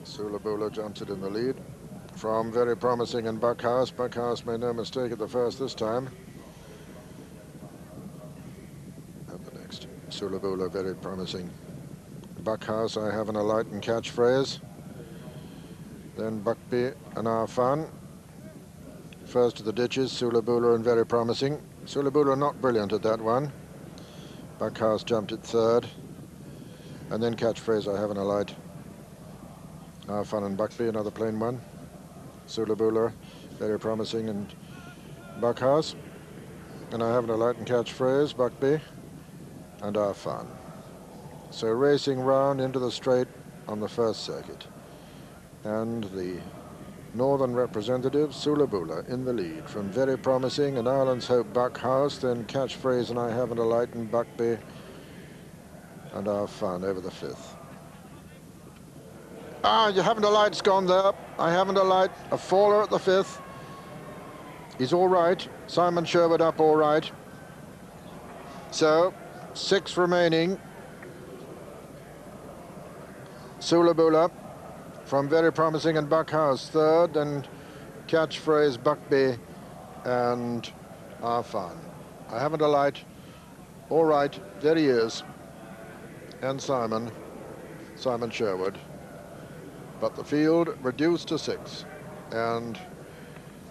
Sulabula jumps it in the lead from Very Promising and Buckhouse. Buckhouse made no mistake at the first this time. Up the next, Sulabula, Very Promising. Buckhouse, I Have an Alight and Catchphrase. Then Buckby and Our Fun. First to the ditches, Sulabula and Very Promising. Sulabula not brilliant at that one. Buckhouse jumped it third. And then Catchphrase, I Have an Alight. Our Fun and Buckby, another plain one. Sulabula, Very Promising and Buckhouse. And I Have an Alight and Catchphrase, Buckby and Our Fun. So racing round into the straight on the first circuit. And the northern representative, Sulabula, in the lead from Very Promising and Ireland's Hope, Buckhouse, then Catchphrase and I Haven't a Light and Buckby and Our Fun over the fifth. You Haven't a Light's gone there. I Haven't a Light, a faller at the fifth. He's all right. Simon Sherwood up all right. So, 6 remaining. Sulabula from Very Promising and Buckhouse third, and Catchphrase, Buckby and Our Fun. I Haven't a Light, all right, there he is, and Simon Sherwood. But the field reduced to 6, and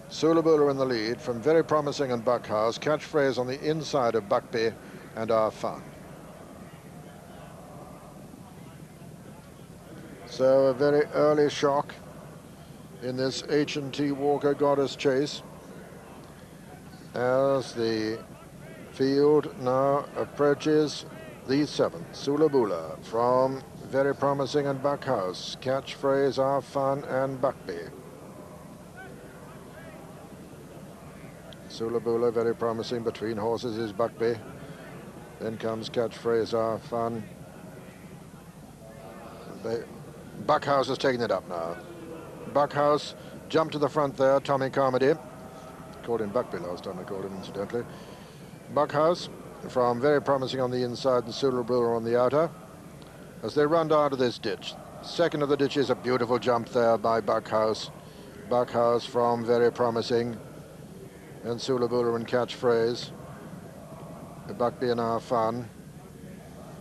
Sulabula in the lead from Very Promising and Buckhouse, Catchphrase on the inside of Buckby and Our Fun. So a very early shock in this H&T Walker Goddess Chase as the field now approaches the 7th. Sulabula from Very Promising and Buckhouse, Catchphrase, Our Fun and Buckby. Sulabula, Very Promising, between horses is Buckby. Then comes Catchphrase, Our Fun. Buckhouse has taken it up now. Buckhouse jumped to the front there, Tommy Carmody. Called him Buckby last time I called him, incidentally. Buckhouse from Very Promising on the inside and Sulabula on the outer as they run down to this ditch. Second of the ditch is a beautiful jump there by Buckhouse. Buckhouse from Very Promising and Sulabula and Catchphrase. Buckby and Our Fun.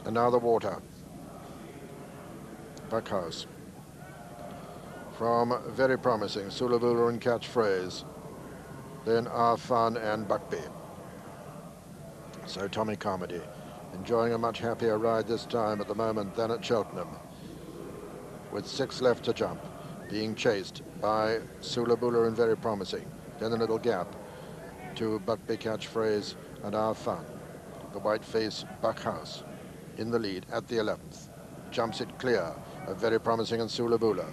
And now the water. Buckhouse from Very Promising, Sulabula and Catchphrase, then Our Fun and Buckby. So Tommy Carmody enjoying a much happier ride this time at the moment than at Cheltenham, with 6 left to jump, being chased by Sulabula and Very Promising. Then a little gap to Buckby, Catchphrase and Our Fun. The white face Buckhouse in the lead at the 11th. Jumps it clear of Very Promising and Sulabula.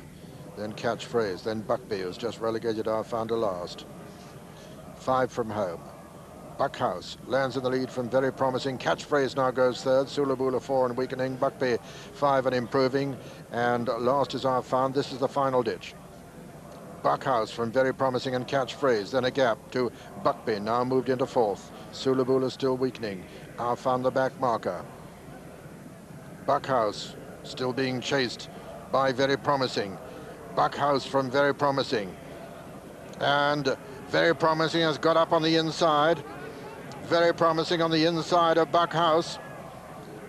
Then Catchphrase, then Buckby, who's just relegated Our Fun to last. 5 from home. Buckhouse lands in the lead from Very Promising. Catchphrase now goes third. Sulabula 4 and weakening. Buckby 5 and improving. And last is Our Fun. This is the final ditch. Buckhouse from Very Promising and Catchphrase. Then a gap to Buckby, now moved into 4th. Sulabula still weakening. Our Fun the back marker. Buckhouse still being chased by Very Promising. Buckhouse from Very Promising. And Very Promising has got up on the inside. Very Promising on the inside of Buckhouse.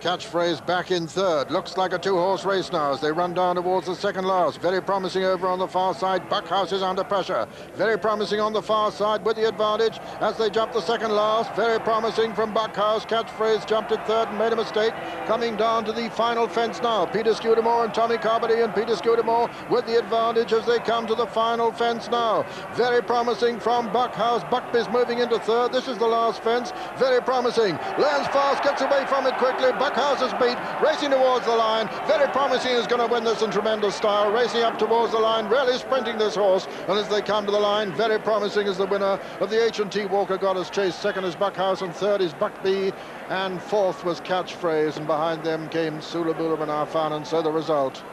Catchphrase back in third. Looks like a 2-horse race now as they run down towards the second last. Very Promising over on the far side. Buckhouse is under pressure. Very Promising on the far side with the advantage as they jump the second last. Very Promising from Buckhouse. Catchphrase jumped at third and made a mistake. Coming down to the final fence now. Peter Scudamore and Tommy Carmody, and Peter Scudamore with the advantage as they come to the final fence now. Very Promising from Buckhouse. Buckby's moving into third. This is the last fence. Very Promising lands fast, gets away from it quickly. Buckhouse is beat, racing towards the line. Very Promising is going to win this in tremendous style, racing up towards the line, really sprinting this horse. And as they come to the line, Very Promising is the winner of the H&T Walker Goddess Chase. Second is Buckhouse, and third is Buckby, and 4th was Catchphrase, and behind them came Sulabula and Our Fun. And so the result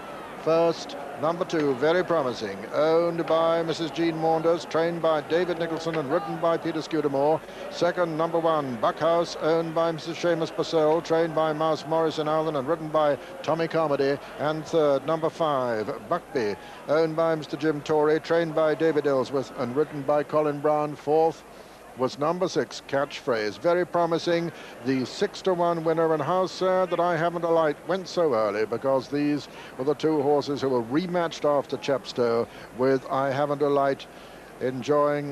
First, number 2, Very Promising, owned by Mrs. Jean Maunders, trained by David Nicholson and ridden by Peter Scudamore. Second, number 1, Buckhouse, owned by Mrs. Seamus Purcell, trained by Mouse Morris in Allen and ridden by Tommy Carmody. And third, number 5, Buckby, owned by Mr. Jim Torrey, trained by David Ellsworth and ridden by Colin Brown. Fourth was number 6, Catchphrase, Very Promising, the 6-to-1 winner. And how sad that I Haven't a Light went so early, because these were the 2 horses who were rematched after Chepstow, with I Haven't a Light enjoying